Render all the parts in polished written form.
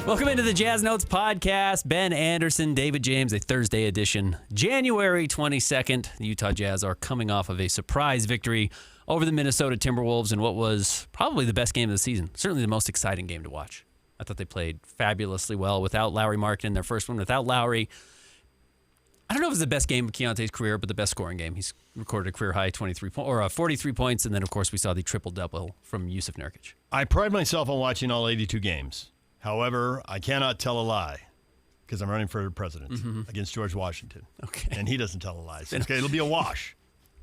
Welcome into the Jazz Notes podcast. Ben Anderson, David James, a Thursday edition. January 22nd, the Utah Jazz are coming off of a surprise victory over the Minnesota Timberwolves in what was probably the best game of the season. Certainly the most exciting game to watch. I thought they played fabulously well without Lauri Markkanen in their first one. Without Lauri, I don't know if it's the best game of Keontae's career, but the best scoring game. He's recorded a career-high 43 points, and then, of course, we saw the triple-double from Jusuf Nurkic. I pride myself on watching all 82 games. However, I cannot tell a lie because I'm running for president against George Washington. Okay. And he doesn't tell a lie. So it'll be a wash.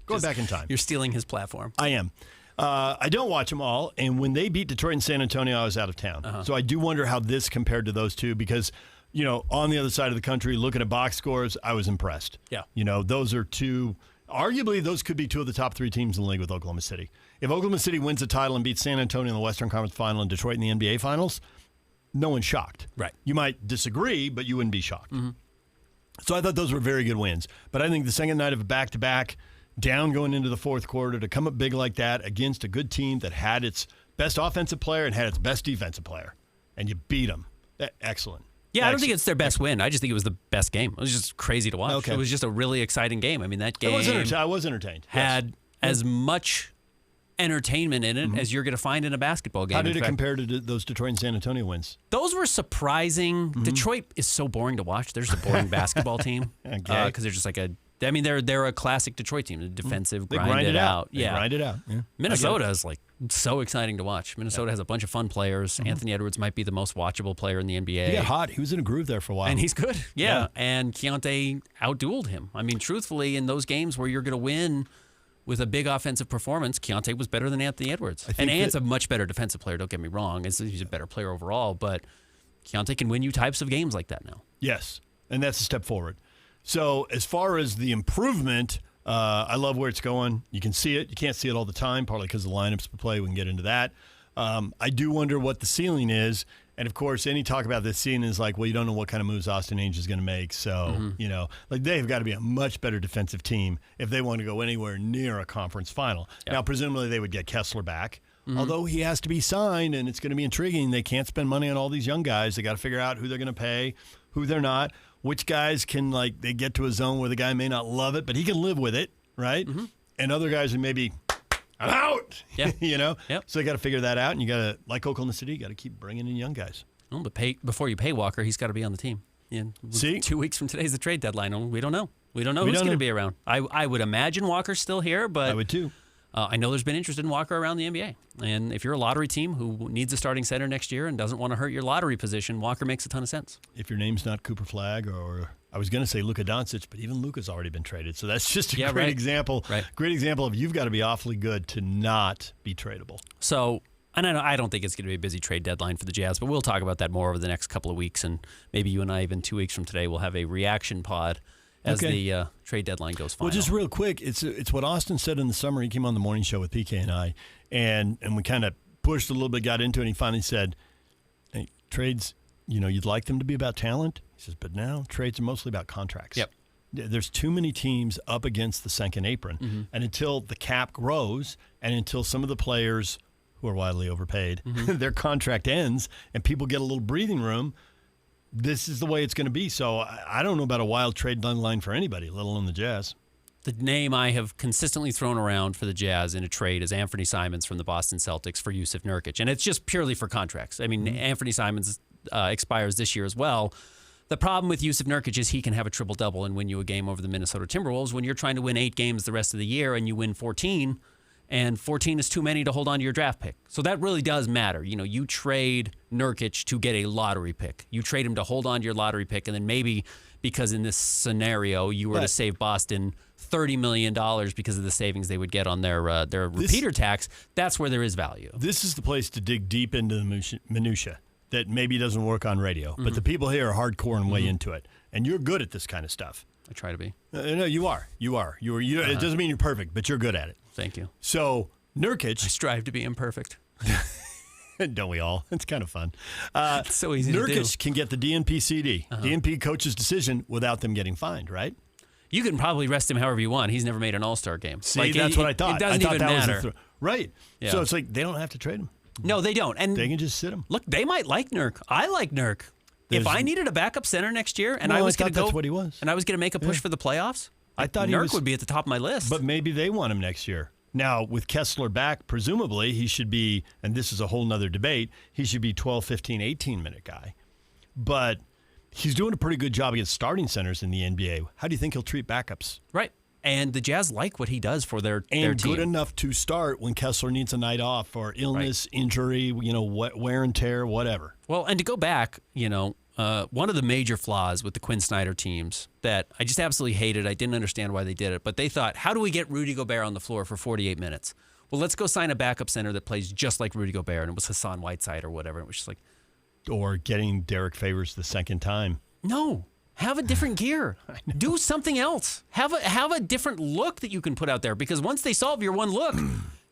Going back in time. You're stealing his platform. I am. I don't watch them all. And when they beat Detroit and San Antonio, I was out of town. So I do wonder how this compared to those two because, you know, on the other side of the country, looking at box scores, I was impressed. Yeah. You know, those are two. Arguably, those could be two of the top three teams in the league with Oklahoma City. If Oklahoma City wins the title and beats San Antonio in the Western Conference Final and Detroit in the NBA Finals, no one's shocked. Right. You might disagree, but you wouldn't be shocked. So I thought those were very good wins. But I think the second night of a back-to-back, down going into the fourth quarter, to come up big like that against a good team that had its best offensive player and had its best defensive player, and you beat them. Excellent. Yeah, I don't think it's their best win. I just think it was the best game. It was just crazy to watch. Okay. It was just a really exciting game. I mean, that game I was entertained. had as much entertainment in it as you're going to find in a basketball game. How did In it fact, compare to those Detroit and San Antonio wins? Those were surprising. Detroit is so boring to watch. They're just a boring basketball team Okay. because they're just like they're a classic Detroit team. The defensive, They grind it out. They grind it out. Yeah. Minnesota is like so exciting to watch. Minnesota has a bunch of fun players. Anthony Edwards might be the most watchable player in the NBA. He got hot. He was in a groove there for a while. And he's good. Yeah. Yeah. And Keontae outdueled him. I mean, truthfully, in those games where you're going to win with a big offensive performance, Keontae was better than Anthony Edwards. And Ant's a much better defensive player, don't get me wrong. He's a better player overall, but Keontae can win you types of games like that now. Yes, and that's a step forward. So as far as the improvement, I love where it's going. You can see it. You can't see it all the time, partly because of the lineups we play. We can get into that. I do wonder what the ceiling is. And, of course, any talk about this ceiling is like, well, you don't know what kind of moves Austin Ainge is going to make. So, you know, like they've got to be a much better defensive team if they want to go anywhere near a conference final. Yep. Now, presumably they would get Kessler back, although he has to be signed, and it's going to be intriguing. They can't spend money on all these young guys. They got to figure out who they're going to pay, who they're not, which guys can, like, they get to a zone where the guy may not love it, but he can live with it, right? And other guys who maybe – I'm out. Yeah. You know? Yep. So you got to figure that out, and you got to, like Oklahoma City, you got to keep bringing in young guys. Well, but before you pay Walker, he's got to be on the team. Yeah. See? 2 weeks from today's the trade deadline. We don't know. We don't know who's going to be around. I would imagine Walker's still here, but I would too. I know there's been interest in Walker around the NBA. And if you're a lottery team who needs a starting center next year and doesn't want to hurt your lottery position, Walker makes a ton of sense. If your name's not Cooper Flagg or I was going to say Luka Doncic, but even Luka's already been traded. So that's just a great example. Right. Great example of you've got to be awfully good to not be tradable. So, and I don't think it's going to be a busy trade deadline for the Jazz, but we'll talk about that more over the next couple of weeks. And maybe you and I, even 2 weeks from today, will have a reaction pod as the trade deadline goes final. Well, just real quick, it's what Austin said in the summer. He came on the morning show with PK and I, and we kind of pushed a little bit, got into it, and he finally said, hey, trades, you know, you'd like them to be about talent. He says, but now trades are mostly about contracts. Yep. There's too many teams up against the second apron. And until the cap grows and until some of the players who are widely overpaid, their contract ends and people get a little breathing room, this is the way it's going to be. So I don't know about a wild trade deadline for anybody, let alone the Jazz. The name I have consistently thrown around for the Jazz in a trade is Anthony Simons from the Boston Celtics for Jusuf Nurkic. And it's just purely for contracts. I mean, Anthony Simons expires this year as well. The problem with Jusuf Nurkic is he can have a triple-double and win you a game over the Minnesota Timberwolves when you're trying to win 8 games the rest of the year and you win 14, and 14 is too many to hold on to your draft pick. So that really does matter. You know, you trade Nurkic to get a lottery pick. You trade him to hold on to your lottery pick, and then maybe because in this scenario you were to save Boston $30 million because of the savings they would get on their repeater tax, that's where there is value. This is the place to dig deep into the minutia that maybe doesn't work on radio. But the people here are hardcore and way into it. And you're good at this kind of stuff. I try to be. No, you are. It doesn't mean you're perfect, but you're good at it. Thank you. So Nurkic. I strive to be imperfect. Don't we all? It's kind of fun. It's so easy to do. Nurkic can get the DNP CD, DNP coach's decision, without them getting fined, right? You can probably rest him however you want. He's never made an All-Star game. See, that's what I thought. It doesn't even matter. Right. Yeah. So it's like they don't have to trade him. No, they don't. And They can just sit him. look, they might like Nurk. I like Nurk. If I needed a backup center next year, and I was going to go, that's what he was. and I was going to make a push for the playoffs, I thought he Nurk was, would be at the top of my list. but maybe they want him next year. Now, with Kessler back, presumably he should be, and this is a whole nother debate, he should be 12, 15, 18-minute guy. But he's doing a pretty good job against starting centers in the NBA. How do you think he'll treat backups? right. And the Jazz like what he does for their And team. good enough to start when Kessler needs a night off for illness, injury, wear and tear, whatever. Well, and to go back, one of the major flaws with the Quinn Snyder teams that I just absolutely hated, I didn't understand why they did it, but they thought, how do we get Rudy Gobert on the floor for 48 minutes? Well, let's go sign a backup center that plays just like Rudy Gobert, and it was Hassan Whiteside or whatever. It was just like, Or getting Derek Favors the second time. no. Have a different gear. Do something else. Have a different look that you can put out there, because once they solve your one look,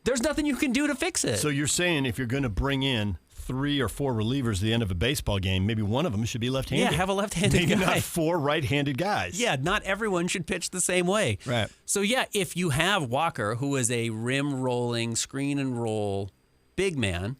there's nothing you can do to fix it. So you're saying if you're going to bring in 3 or 4 relievers at the end of a baseball game, maybe one of them should be left-handed. Yeah, have a left-handed maybe guy. not 4 right-handed guys. Yeah, not everyone should pitch the same way. Right. So, yeah, if you have Walker, who is a rim-rolling, screen-and-roll big man,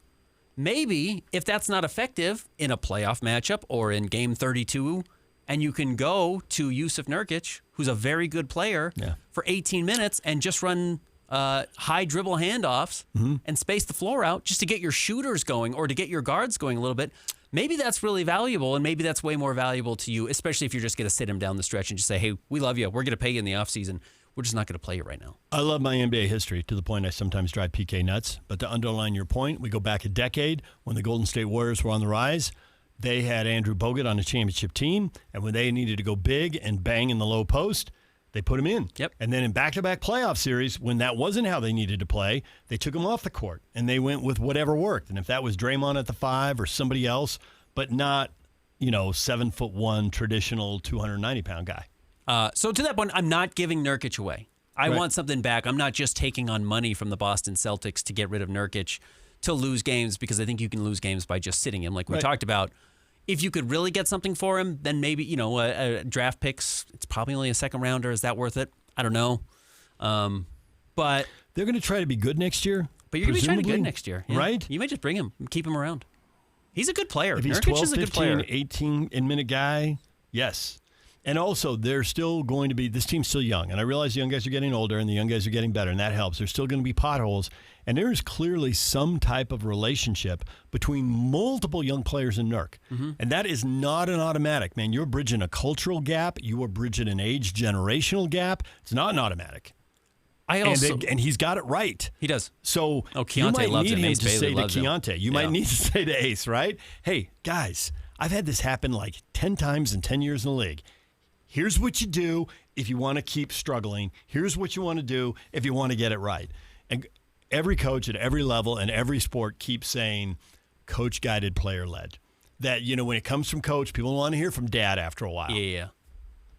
maybe if that's not effective in a playoff matchup or in Game 32, and you can go to Yusuf Nurkic, who's a very good player, for 18 minutes and just run high dribble handoffs and space the floor out just to get your shooters going or to get your guards going a little bit. Maybe that's really valuable, and maybe that's way more valuable to you, especially if you're just going to sit him down the stretch and just say, hey, we love you. We're going to pay you in the offseason. We're just not going to play you right now. I love my NBA history to the point I sometimes drive PK nuts. But to underline your point, we go back a decade when the Golden State Warriors were on the rise. They had Andrew Bogut on a championship team, and when they needed to go big and bang in the low post, they put him in. Yep. And then in back-to-back playoff series, when that wasn't how they needed to play, they took him off the court, and they went with whatever worked. And if that was Draymond at the 5 or somebody else, but not, 7'1", traditional 290-pound guy. So to that point, I'm not giving Nurkic away. I want something back. I'm not just taking on money from the Boston Celtics to get rid of Nurkic to lose games, because I think you can lose games by just sitting him, like we talked about. If you could really get something for him, then maybe, draft picks, it's probably only a second rounder. Is that worth it? I don't know. But they're going to try to be good next year. But you're going to be trying to be good next year. Yeah. Right? You might just bring him and keep him around. He's a good player. If he's Nurkic 12, is a good 15, player. 18-minute guy, yes. And also, they're still going to be, this team's still young. And I realize the young guys are getting older and the young guys are getting better, and that helps. There's still going to be potholes. And there is clearly some type of relationship between multiple young players and Nurk. Mm-hmm. And that is not an automatic, man. You're bridging a cultural gap. You are bridging an age generational gap. It's not an automatic. And he's got it right. He does. So Keontae you might loves need him. him Ace to Bailey say to loves him. Keontae. You might need to say to Ace, right? Hey, guys, I've had this happen like 10 times in 10 years in the league. Here's what you do if you want to keep struggling. Here's what you want to do if you want to get it right. And every coach at every level and every sport keeps saying coach-guided, player-led. That, when it comes from coach, people want to hear from dad after a while. Yeah.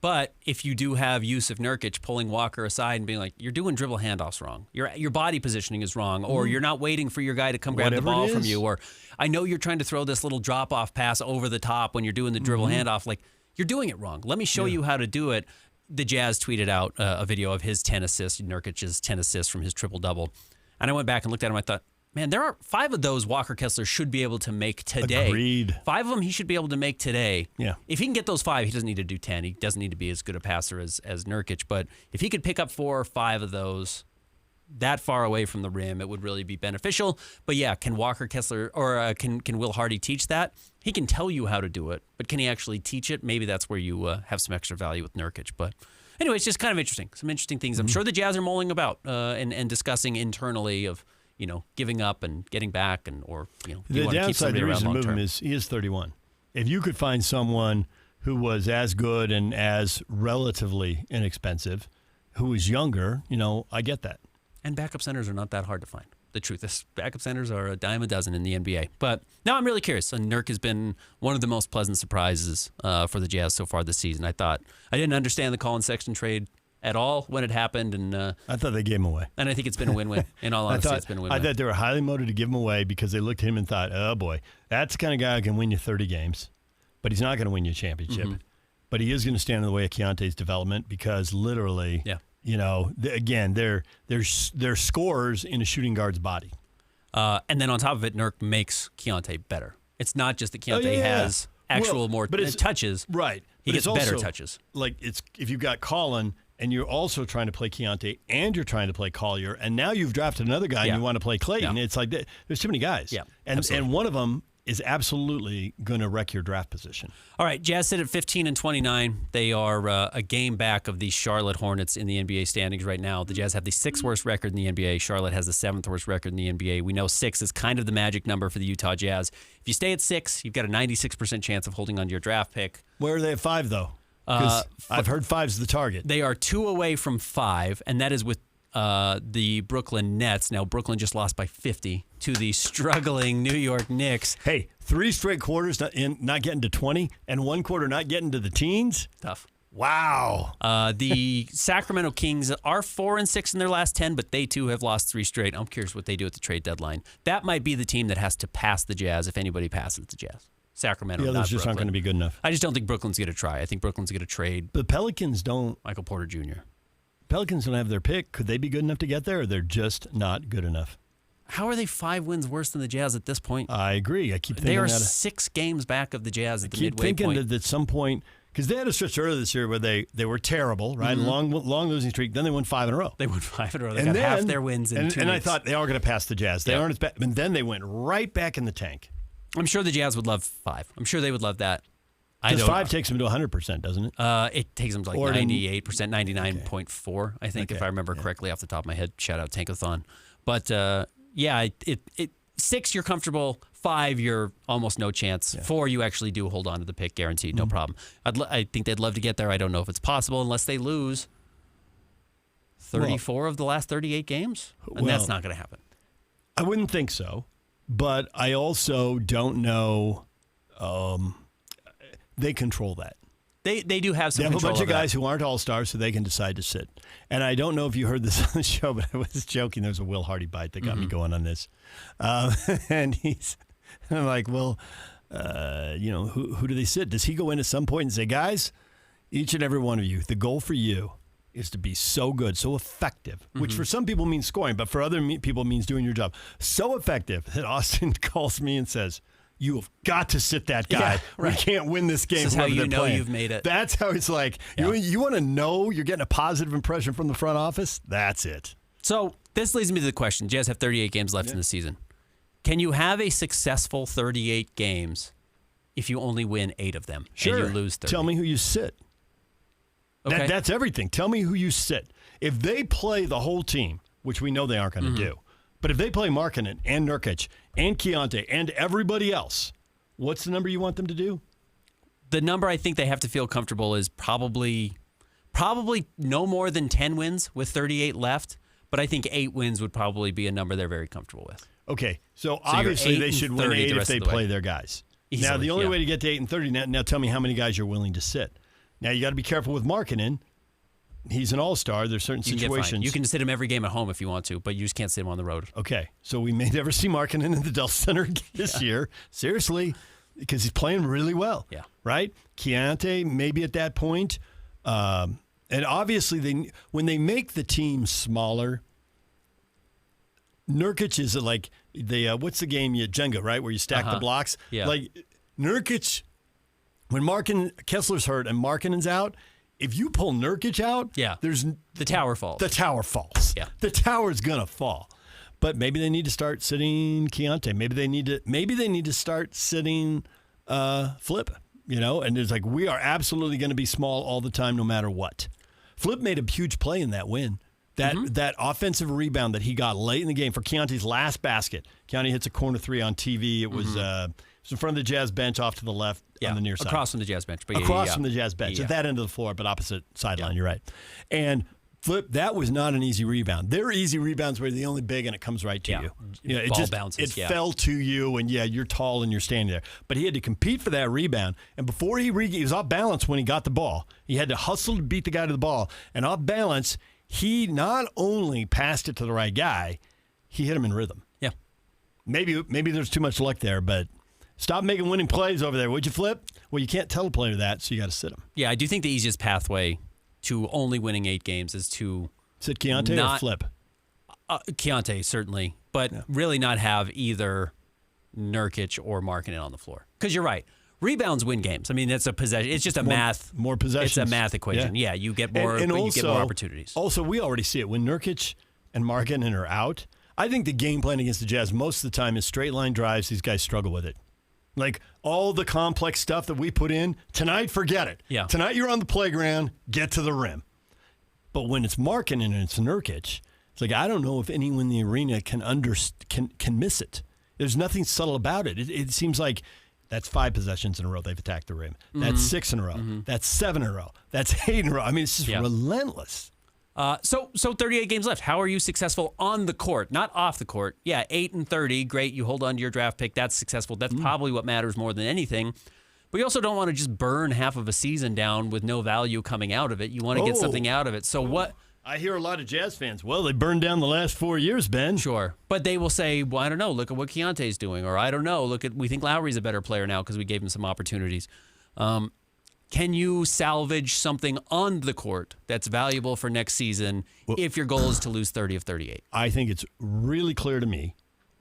But if you do have Yusuf Nurkic pulling Walker aside and being like, you're doing dribble handoffs wrong. Your body positioning is wrong. Or you're not waiting for your guy to come grab the ball from you. Or I know you're trying to throw this little drop-off pass over the top when you're doing the dribble handoff. Like, you're doing it wrong. Let me show you how to do it. The Jazz tweeted out a video of his 10 assists, Nurkic's 10 assists from his triple-double. And I went back and looked at him. I thought, man, there are 5 of those Walker Kessler should be able to make today. Agreed. 5 of them he should be able to make today. Yeah. If he can get those 5, he doesn't need to do 10. He doesn't need to be as good a passer as Nurkic. But if he could pick up 4 or 5 of those that far away from the rim, it would really be beneficial. But yeah, can Walker Kessler or can Will Hardy teach that? He can tell you how to do it, but can he actually teach it? Maybe that's where you have some extra value with Nurkic. But anyway, it's just kind of interesting. Some interesting things. I'm sure the Jazz are mulling about and discussing internally of, giving up and getting back or do you the want to keep downside, somebody the around reason to long move him term? is he is 31. If you could find someone who was as good and as relatively inexpensive, who was younger, I get that. And backup centers are not that hard to find. The truth is, backup centers are a dime a dozen in the NBA. But now I'm really curious. And Nurk has been one of the most pleasant surprises for the Jazz so far this season. I didn't understand the Colin Sexton trade at all when it happened, and I thought they gave him away. And I think it's been a win-win. In all honesty, it's been a win-win. I thought they were highly motivated to give him away because they looked at him and thought, oh boy, that's the kind of guy who can win you 30 games, but he's not going to win you a championship. Mm-hmm. But he is going to stand in the way of Keontae's development because literally, again, they're scorers in a shooting guard's body. And then on top of it, Nurk makes Keontae better. It's not just that Keontae has more touches. Right. He But gets it's better also, touches. Like, it's if you've got Colin and you're also trying to play Keontae and you're trying to play Collier, and now you've drafted another guy and you want to play Clayton, it's like there's too many guys. Yeah, and one of them is absolutely going to wreck your draft position. All right, Jazz sit at 15-29. They are a game back of the Charlotte Hornets in the NBA standings right now. The Jazz have the 6th worst record in the NBA. Charlotte has the 7th worst record in the NBA. We know 6 is kind of the magic number for the Utah Jazz. If you stay at 6, you've got a 96% chance of holding on to your draft pick. Where are they at 5, though? Because I've heard 5's the target. They are 2 away from 5, and that is with the Brooklyn Nets. Now, Brooklyn just lost by 50 to the struggling New York Knicks. Hey, 3 straight quarters not getting to 20, and 1 quarter not getting to the teens? Tough. Wow. The Sacramento Kings are 4-6 in their last 10, but they too have lost 3 straight. I'm curious what they do at the trade deadline. That might be the team that has to pass the Jazz if anybody passes the Jazz. Sacramento, the others just aren't going to be good enough. I just don't think Brooklyn's going to try. I think Brooklyn's going to trade The Pelicans don't. Michael Porter Jr. Pelicans don't have their pick. Could they be good enough to get there, or they're just not good enough? How are they 5 wins worse than the Jazz at this point? I agree. I keep thinking they are that. 6 games back of the Jazz at the midway keep thinking point. that at some point, because they had a stretch earlier this year where they were terrible, right? Long losing streak. Then they won 5 in a row. They won 5 in a row. They got half their wins in 2 weeks. And I thought they are going to pass the Jazz. They aren't as bad. And then they went right back in the tank. I'm sure the Jazz would love 5. I'm sure they would love that. Because 5 takes them to 100%, doesn't it? It takes them to like 98%, 99.4, I think, if I remember correctly off the top of my head. Shout out Tankathon. But, 6, you're comfortable. 5, you're almost no chance. 4, you actually do hold on to the pick, guaranteed, no problem. I think they'd love to get there. I don't know if it's possible unless they lose 34 of the last 38 games. And that's not going to happen. I wouldn't think so. But I also don't know. They control that. They do have some control. They have a bunch of guys that. who aren't all-stars, so they can decide to sit. And I don't know if you heard this on the show, but I was joking. There's a Will Hardy bite that got me going on this. And I'm like, well, who do they sit? Does he go in at some point and say, guys, each and every one of you, the goal for you is to be so good, so effective, which for some people means scoring, but for other people means doing your job. So effective that Austin calls me and says, you have got to sit that guy. Yeah, right. We can't win this game. This is how you know playing. you've made it. That's how it's like. Yeah. You want to know you're getting a positive impression from the front office? That's it. So this leads me to the question. Jazz have 38 games left in the season. Can you have a successful 38 games if you only win 8 of them and you lose 30? Tell me who you sit. Okay. That's everything. Tell me who you sit. If they play the whole team, which we know they aren't going to do, but if they play Markkanen and Nurkic and Keontae and everybody else, what's the number you want them to do? The number I think they have to feel comfortable is probably no more than 10 wins with 38 left, but I think 8 wins would probably be a number they're very comfortable with. Okay, so obviously they should win 8 if they play their guys. Easily, now, the only way to get to 8 and 30, now tell me how many guys you're willing to sit. Now, you got to be careful with Markkanen. He's an all-star. There's certain situations. You can sit him every game at home if you want to, but you just can't sit him on the road. Okay, so we may never see Markkanen in the Dell Center this year. Seriously, because he's playing really well. Yeah. Right? Keontae, maybe at that point. And obviously, when they make the team smaller, Nurkic is like what's the game? Jenga, right? Where you stack the blocks. Yeah. Like Nurkic, when Kessler's hurt and Markkanen's out, if you pull Nurkic out, there's the tower falls. The tower falls. Yeah. The tower's gonna fall. But maybe they need to start sitting Keontae. Maybe they need to start sitting Flip. And it's like we are absolutely going to be small all the time, no matter what. Flip made a huge play in that win. That offensive rebound that he got late in the game for Keontae's last basket. Keontae hits a corner 3 on TV. It was in front of the Jazz bench off to the left on the near side. Across from the Jazz bench. Across from the Jazz bench. At that end of the floor, but opposite sideline. You're right. And Flip, that was not an easy rebound. Their easy rebounds were the only big, and it comes right to you. It Ball just bounces. It fell to you, and you're tall and you're standing there. But he had to compete for that rebound, and before he was off balance when he got the ball. He had to hustle to beat the guy to the ball, and off balance, he not only passed it to the right guy, he hit him in rhythm. Yeah. Maybe there's too much luck there, but stop making winning plays over there, would you, Flip? Well, you can't tell a player that, so you got to sit him. Yeah, I do think the easiest pathway to only winning 8 games is to sit Keontae or Flip? Keontae, certainly. but really not have either Nurkic or Markkanen on the floor. Because you're right. Rebounds win games. I mean, it's a possession. It's just a more possessions. It's a math equation. Yeah, you get more, and but also, you get more opportunities. Also, we already see it when Nurkic and Markkanen are out. I think the game plan against the Jazz most of the time is straight line drives. These guys struggle with it. Like all the complex stuff that we put in tonight, forget it. Yeah. Tonight you're on the playground, get to the rim. But when it's Markkanen and it's Nurkic, it's like I don't know if anyone in the arena can miss it. There's nothing subtle about it. It seems like that's 5 possessions in a row they've attacked the rim. That's 6 in a row. That's 7 in a row. That's 8 in a row. I mean, it's just relentless. So 38 games left. How are you successful on the court, not off the court? Yeah, 8-30, great. You hold on to your draft pick. That's successful. That's probably what matters more than anything. But you also don't want to just burn half of a season down with no value coming out of it. You want to get something out of it. So what? I hear a lot of Jazz fans, well, they burned down the last 4 years, Ben. Sure. But they will say, well, I don't know, look at what Keontae's doing. Or I don't know, we think Lowry's a better player now because we gave him some opportunities. Can you salvage something on the court that's valuable for next season if your goal is to lose 30 of 38? I think it's really clear to me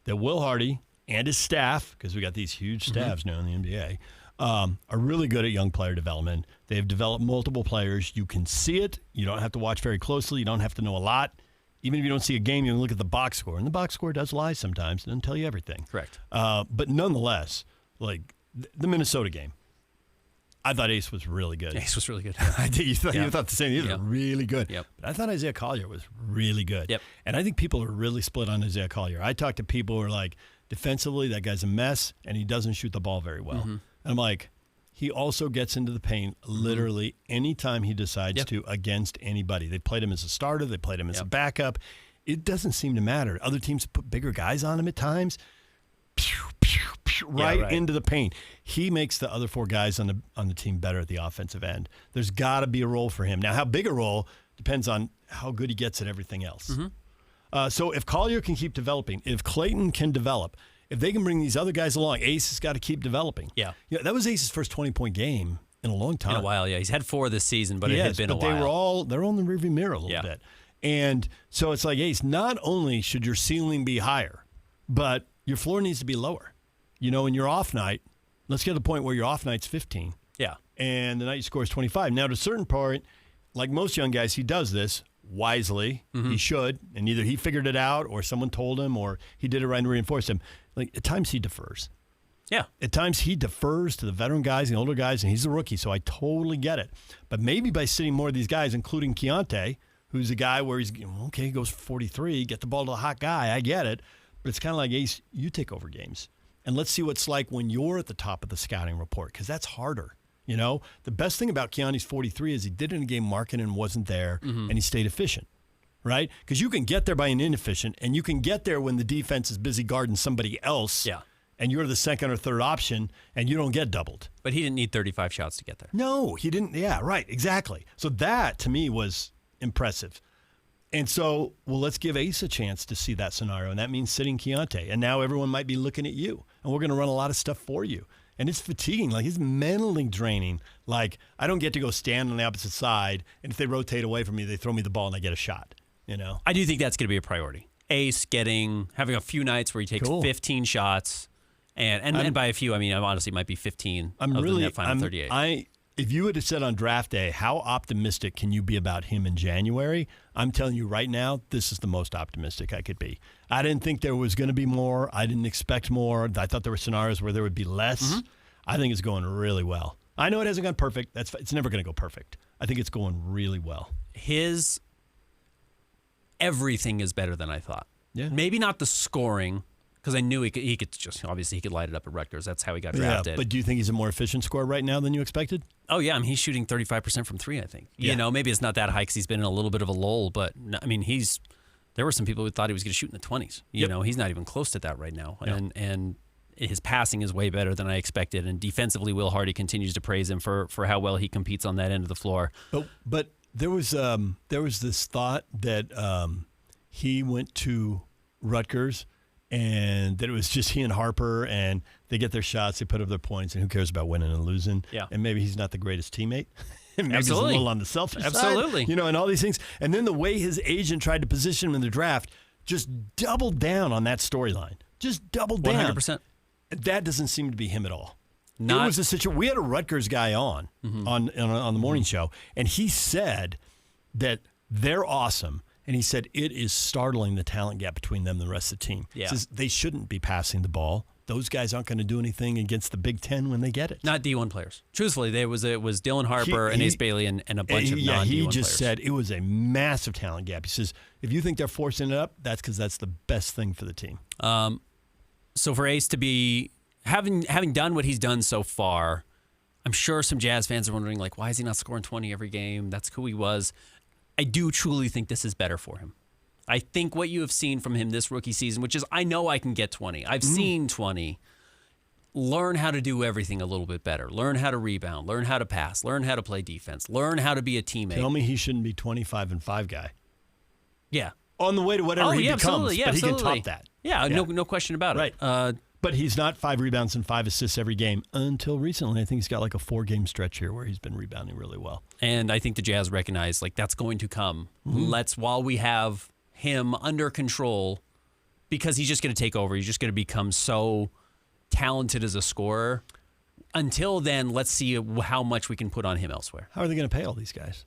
that Will Hardy and his staff, because we got these huge staffs now in the NBA, are really good at young player development. They have developed multiple players. You can see it. You don't have to watch very closely. You don't have to know a lot. Even if you don't see a game, you can look at the box score. And the box score does lie sometimes. It doesn't tell you everything. Correct. But nonetheless, like the Minnesota game, I thought Ace was really good. Ace was really good. I did. You thought the same. He was really good. Yep. But I thought Isaiah Collier was really good. Yep. And I think people are really split on Isaiah Collier. I talked to people who are like, defensively, that guy's a mess, and he doesn't shoot the ball very well. And I'm like, he also gets into the paint literally anytime he decides to against anybody. They played him as a starter. They played him as a backup. It doesn't seem to matter. Other teams put bigger guys on him at times. Right into the paint. He makes the other 4 guys on the team better at the offensive end. There's got to be a role for him. Now, how big a role depends on how good he gets at everything else. So if Collier can keep developing, if Clayton can develop, if they can bring these other guys along, Ace has got to keep developing. Yeah. That was Ace's first 20-point game in a long time. In a while, yeah. He's had 4 this season, but it had been a while. They're all in the rearview mirror a little bit. And so it's like, Ace, not only should your ceiling be higher, but your floor needs to be lower. You know, in your off night, let's get to the point where your off night's 15. Yeah. And the night you score is 25. Now, to a certain point, like most young guys, he does this wisely. He should. And either he figured it out or someone told him or he did it right and reinforced him. Like, at times he defers. Yeah. At times he defers to the veteran guys and the older guys, and he's a rookie, so I totally get it. But maybe by sitting more of these guys, including Keontae, who's a guy where he's, okay, he goes 43, get the ball to the hot guy, I get it. But it's kind of like, Ace, you take over games. And let's see what it's like when you're at the top of the scouting report, because that's harder. You know, the best thing about Keontae's 43 is he did it in a game Markkanen wasn't there, and he stayed efficient, right? Because you can get there by an inefficient, and you can get there when the defense is busy guarding somebody else, and you're the second or third option, and you don't get doubled. But he didn't need 35 shots to get there. No, he didn't. Yeah, right, exactly. So that, to me, was impressive. And so, well, let's give Ace a chance to see that scenario, and that means sitting Keontae. And now everyone might be looking at you, and we're going to run a lot of stuff for you. And it's fatiguing. Like, it's mentally draining. Like, I don't get to go stand on the opposite side, and if they rotate away from me, they throw me the ball and I get a shot, you know? I do think that's going to be a priority. Ace having a few nights where he takes 15 shots, and by a few, I mean, honestly, it might be 15 of the final 38. If you would have said on draft day, how optimistic can you be about him in January? I'm telling you right now, this is the most optimistic I could be. I didn't think there was going to be more. I didn't expect more. I thought there were scenarios where there would be less. I think it's going really well. I know it hasn't gone perfect. It's never going to go perfect. I think it's going really well. His everything is better than I thought. Yeah. Maybe not the scoring, because I knew he could just, obviously he could light it up at Rutgers. That's how he got drafted. Yeah, but do you think he's a more efficient scorer right now than you expected? Oh, yeah. I mean, he's shooting 35% from 3, I think. You know, maybe it's not that high because he's been in a little bit of a lull, but I mean, there were some people who thought he was going to shoot in the 20s. You know, he's not even close to that right now. Yep. And his passing is way better than I expected. And defensively, Will Hardy continues to praise him for how well he competes on that end of the floor. But there was this thought that he went to Rutgers and that it was just he and Harper, and they get their shots, they put up their points, and who cares about winning and losing? Yeah. And maybe he's not the greatest teammate. Maybe Absolutely. he's a little on the selfish side. Absolutely. You know, and all these things. And then the way his agent tried to position him in the draft just double down on that storyline. Just double down. 100%. That doesn't seem to be him at all. Not, it was a situation. We had a Rutgers guy on the morning show, and he said that they're awesome. And he said it is startling the talent gap between them and the rest of the team. Yeah. He says they shouldn't be passing the ball. Those guys aren't going to do anything against the Big Ten when they get it. Not D1 players. Truthfully, it was Dylan Harper and Ace Bailey and a bunch of non-D1 players. He just said it was a massive talent gap. He says if you think they're forcing it up, that's because that's the best thing for the team. So for Ace to be having done what he's done so far, I'm sure some Jazz fans are wondering, like, why is he not scoring 20 every game? That's who he was. I do truly think this is better for him. I think what you have seen from him this rookie season, which is I know I can get 20. I've seen 20. Learn how to do everything a little bit better. Learn how to rebound. Learn how to pass. Learn how to play defense. Learn how to be a teammate. Tell me he shouldn't be 25-5 guy. Yeah. On the way to whatever he becomes, absolutely. Yeah, but absolutely. he can top that. Yeah, no question about it. Right. But he's not 5 rebounds and 5 assists every game until recently. I think he's got like a 4-game stretch here where he's been rebounding really well. And I think the Jazz recognize like that's going to come. While we have him under control, because he's just going to take over. He's just going to become so talented as a scorer. Until then, let's see how much we can put on him elsewhere. How are they going to pay all these guys?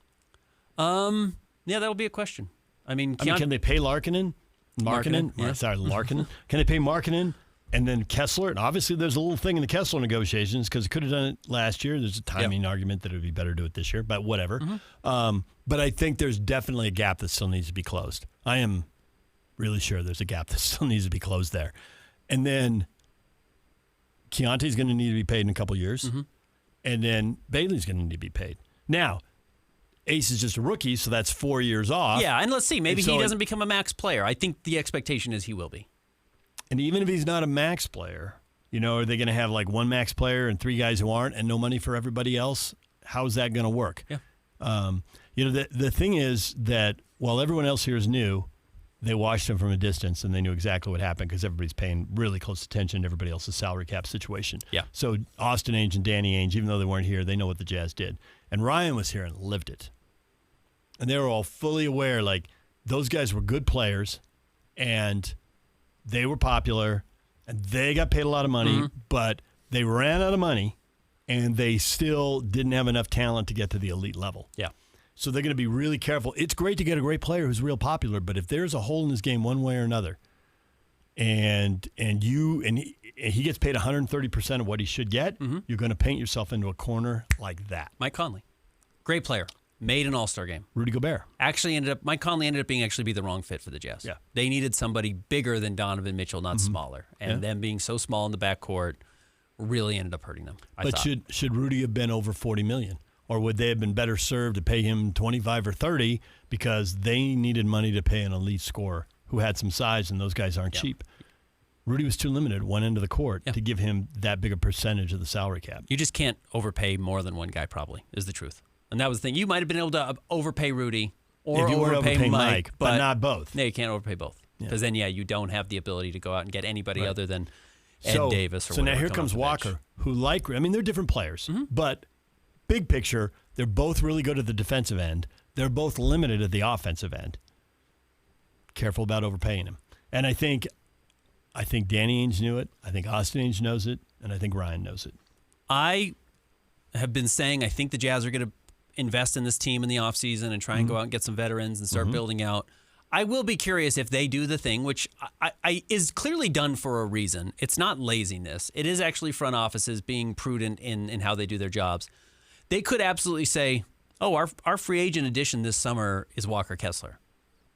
Yeah, that'll be a question. I mean, can they pay Larkinen? Yeah. Sorry, Larkinen. Can they pay Markkanen and then Kessler? And obviously, there's a little thing in the Kessler negotiations because it could have done it last year. There's a timing argument that it would be better to do it this year, but whatever. But I think there's definitely a gap that still needs to be closed. I am really sure there's a gap that still needs to be closed there. And then Keontae's going to need to be paid in a couple years. And then Bailey's going to need to be paid. Now, Ace is just a rookie, so that's 4 years off. Yeah, and let's see. Maybe he doesn't become a max player. I think the expectation is he will be. And even if he's not a max player, are they going to have like one max player and 3 guys who aren't and no money for everybody else? How's that going to work? Yeah. The thing is that while everyone else here is new, they watched him from a distance and they knew exactly what happened because everybody's paying really close attention to everybody else's salary cap situation. Yeah. So Austin Ainge and Danny Ainge, even though they weren't here, they know what the Jazz did. And Ryan was here and lived it. And they were all fully aware, like, those guys were good players and they were popular and they got paid a lot of money, but they ran out of money and they still didn't have enough talent to get to the elite level. Yeah. So they're going to be really careful. It's great to get a great player who's real popular, but if there's a hole in his game one way or another, and he gets paid 130% of what he should get, you're going to paint yourself into a corner like that. Mike Conley, great player, made an All-Star game. Rudy Gobert. Mike Conley ended up being the wrong fit for the Jazz. Yeah. They needed somebody bigger than Donovan Mitchell, not smaller. And them being so small in the backcourt really ended up hurting them. But should Rudy have been over $40 million? Or would they have been better served to pay him 25 or 30 because they needed money to pay an elite scorer who had some size, and those guys aren't cheap. Rudy was too limited at one end of the court to give him that big a percentage of the salary cap. You just can't overpay more than one guy, probably, is the truth. And that was the thing. You might have been able to overpay Rudy or overpay Mike, but not both. No, you can't overpay both. Because then, you don't have the ability to go out and get anybody other than Ed Davis or so now here comes Walker, who they're different players, but big picture, they're both really good at the defensive end. They're both limited at the offensive end. Careful about overpaying him. And I think Danny Ainge knew it. I think Austin Ainge knows it. And I think Ryan knows it. I have been saying I think the Jazz are going to invest in this team in the offseason and try and go out and get some veterans and start building out. I will be curious if they do the thing, which I is clearly done for a reason. It's not laziness. It is actually front offices being prudent in how they do their jobs. They could absolutely say, our free agent addition this summer is Walker Kessler.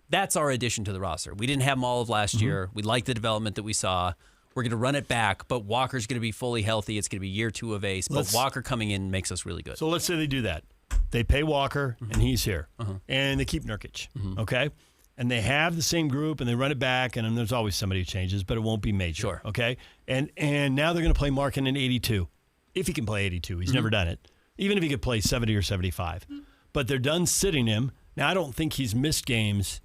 That's our addition to the roster. We didn't have him all of last year. We like the development that we saw. We're going to run it back, but Walker's going to be fully healthy. It's going to be year 2 of Ace, but Walker coming in makes us really good. So let's say they do that. They pay Walker, and he's here. And they keep Nurkic, okay? And they have the same group, and they run it back, and there's always somebody who changes, but it won't be major, Sure. okay? And now they're going to play Markkanen in 82. If he can play 82. He's never done it. Even if he could play 70 or 75. But they're done sitting him. Now, I don't think he's missed games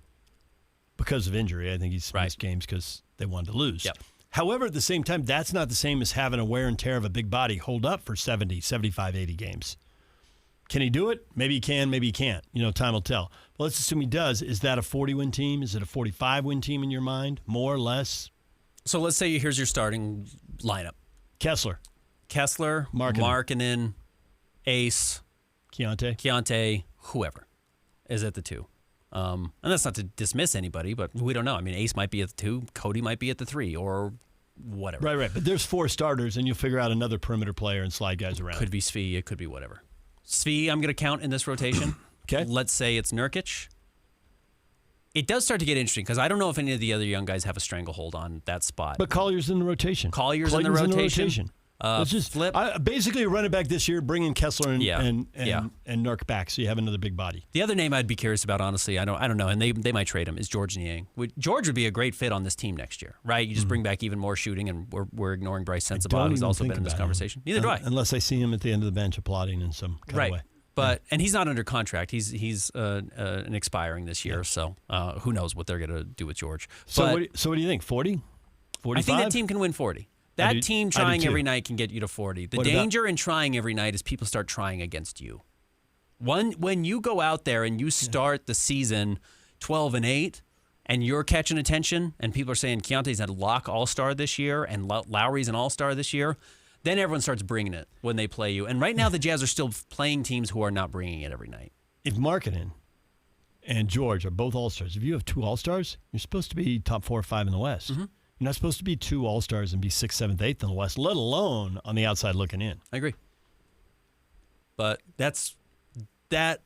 because of injury. I think he's missed games because they wanted to lose. Yep. However, at the same time, that's not the same as having a wear and tear of a big body hold up for 70, 75, 80 games. Can he do it? Maybe he can, maybe he can't. Time will tell. let's assume he does. Is that a 40-win team? Is it a 45-win team in your mind? More, less? So let's say here's your starting lineup. Kessler, Markkanen, Ace, Keontae, whoever is at the 2. And that's not to dismiss anybody, but we don't know. I mean, Ace might be at the 2, Cody might be at the 3, or whatever. Right. But there's 4 starters, and you'll figure out another perimeter player and slide guys around. Could be Svi, it could be whatever. Svi, I'm going to count in this rotation. Okay. Let's say it's Nurkic. It does start to get interesting because I don't know if any of the other young guys have a stranglehold on that spot. But Collier's in the rotation. Collier's in the rotation. Let's just Flip. Basically, run it back this year, bring in Kessler and Nurk back, so you have another big body. The other name I'd be curious about, honestly, I don't know, and they might trade him, is George Niang. George would be a great fit on this team next year, right? You just bring back even more shooting, and we're ignoring Bryce Sensabaugh, who's also been in this conversation. Neither do I. Unless I see him at the end of the bench applauding in some kind of way. But and he's not under contract. He's an expiring this year, so who knows what they're going to do with George. So what do you think? 40? 45? I think that team can win 40. That team trying every night can get you to 40. The danger in trying every night is people start trying against you. When you go out there and you start the season 12-8, and you're catching attention, and people are saying Keontae's a lock all-star this year, and Lowry's an all-star this year, then everyone starts bringing it when they play you. And right now, the Jazz are still playing teams who are not bringing it every night. If Markkanen and George are both all-stars, if you have 2 all-stars, you're supposed to be top 4 or 5 in the West. Mm-hmm. You're not supposed to be 2 all-stars and be 6th, 7th, 8th in the West, let alone on the outside looking in. I agree. But that's that.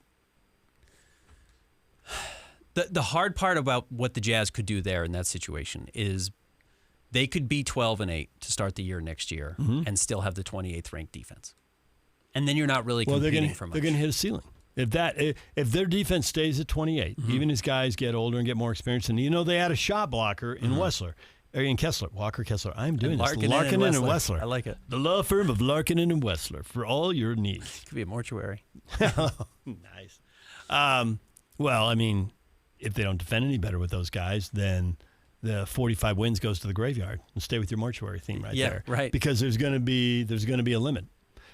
The hard part about what the Jazz could do there in that situation is they could be 12-8 to start the year next year and still have the 28th ranked defense. And then you're not really competing for much. They're going to hit a ceiling. If their defense stays at 28, even as guys get older and get more experience, and they add a shot blocker in Kessler. Walker Kessler. I'm doing this. Larkinen and Wessler. I like it. The law firm of Larkinen and Wessler for all your needs. Could be a mortuary. Nice. Well, I mean, if they don't defend any better with those guys, then the 45 wins goes to the graveyard. And stay with your mortuary theme there. Yeah, right. Because there's going to be a limit.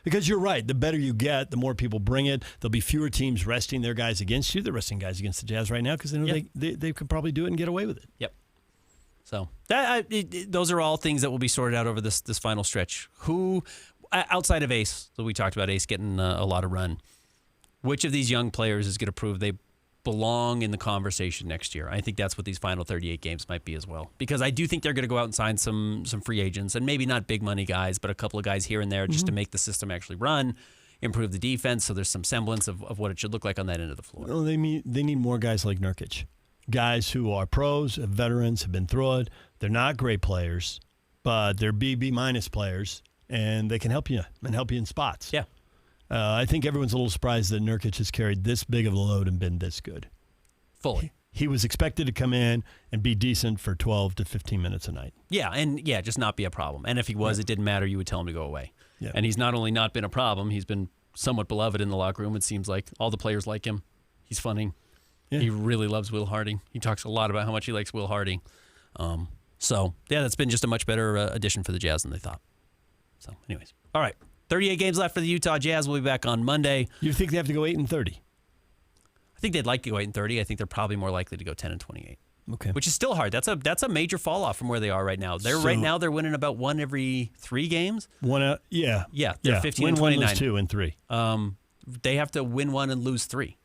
Because you're right. The better you get, the more people bring it. There'll be fewer teams resting their guys against you. They're resting guys against the Jazz right now because they know they could probably do it and get away with it. Yep. So those are all things that will be sorted out over this final stretch. Who, outside of Ace, so we talked about Ace getting a lot of run, which of these young players is going to prove they belong in the conversation next year? I think that's what these final 38 games might be as well. Because I do think they're going to go out and sign some free agents, and maybe not big money guys, but a couple of guys here and there just to make the system actually run, improve the defense, so there's some semblance of what it should look like on that end of the floor. Well, they need more guys like Nurkic. Guys who are pros, veterans, have been through it. They're not great players, but they're B minus players, and they can help you in spots. Yeah. I think everyone's a little surprised that Nurkic has carried this big of a load and been this good. Fully. He was expected to come in and be decent for 12 to 15 minutes a night. Yeah, just not be a problem. And if he was, it didn't matter. You would tell him to go away. Yeah. And he's not only not been a problem, he's been somewhat beloved in the locker room. It seems like all the players like him. He's funny. Yeah. He really loves Will Harding. He talks a lot about how much he likes Will Harding. That's been just a much better addition for the Jazz than they thought. So, anyways. All right. 38 games left for the Utah Jazz. We'll be back on Monday. You think they have to go 8-30? I think they'd like to go 8-30. I think they're probably more likely to go 10-28. Okay. Which is still hard. That's a major fall off from where they are right now. Right now they're winning about 1 every 3 games. Yeah. They're 15 win and 29. 1, lose 2 and 3. They have to win 1 and lose 3.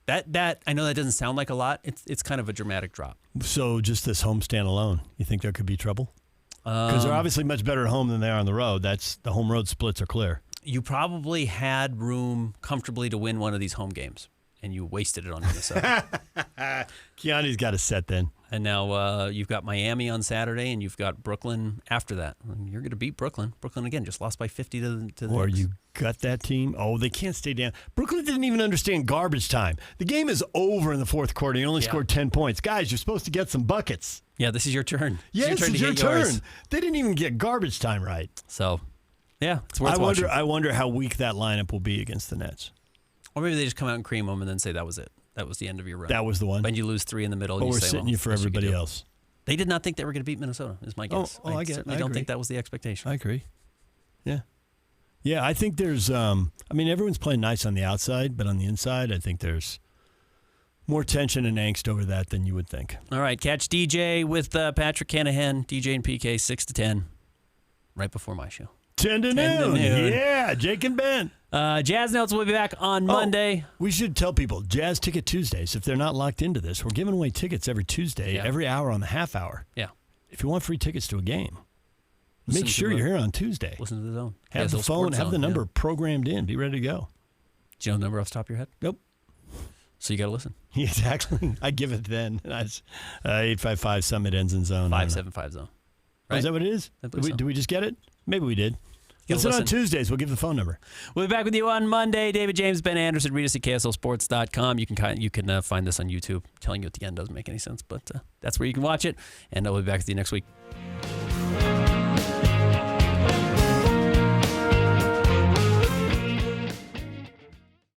That I know that doesn't sound like a lot. It's kind of a dramatic drop. So just this homestand alone, you think there could be trouble? Because they're obviously much better at home than they are on the road. The home road splits are clear. You probably had room comfortably to win one of these home games, and you wasted it on Minnesota. Keanu's got a set then. And now you've got Miami on Saturday, and you've got Brooklyn after that. And you're going to beat Brooklyn. Brooklyn, again, just lost by 50 to the Or Knicks. you gut that team. Oh, they can't stay down. Brooklyn didn't even understand garbage time. The game is over in the fourth quarter. You only scored 10 points. Guys, you're supposed to get some buckets. Yeah, this is your turn. Yes, it's your turn. They didn't even get garbage time right. So, yeah, it's worth watching. I wonder how weak that lineup will be against the Nets. Or maybe they just come out and cream them and then say that was it. That was the end of your run. That was the one. When you lose 3 in the middle, but you we're say, sitting you for everybody else. They did not think they were going to beat Minnesota, is my guess. I get it. I don't think that was the expectation. I agree. Yeah. Yeah, I think there's, everyone's playing nice on the outside, but on the inside, I think there's more tension and angst over that than you would think. All right, catch DJ with Patrick Canahan, DJ and PK, 6 to 10, right before my show. 10 to 10 to noon. noon. Yeah, Jake and Ben. Jazz Notes will be back on Monday. We should tell people, Jazz Ticket Tuesdays, if they're not locked into this, we're giving away tickets every Tuesday, every hour on the half hour. Yeah. If you want free tickets to a game, Listen make sure to you're here on Tuesday. Listen to the zone. Have the phone, have the number programmed in. Be ready to go. Do you know the number off the top of your head? Nope. So you got to listen. Exactly. I give it then. That's 855 Summit ends in zone. 575 zone. Right? Right? Is that what it is? I believe so. Did we just get it? Maybe we did. Gotta Listen on listen. Tuesdays. We'll give the phone number. We'll be back with you on Monday. David James, Ben Anderson, read us at KSLSports.com. You can find this on YouTube. Telling you at the end doesn't make any sense, but that's where you can watch it. And I'll be back with you next week.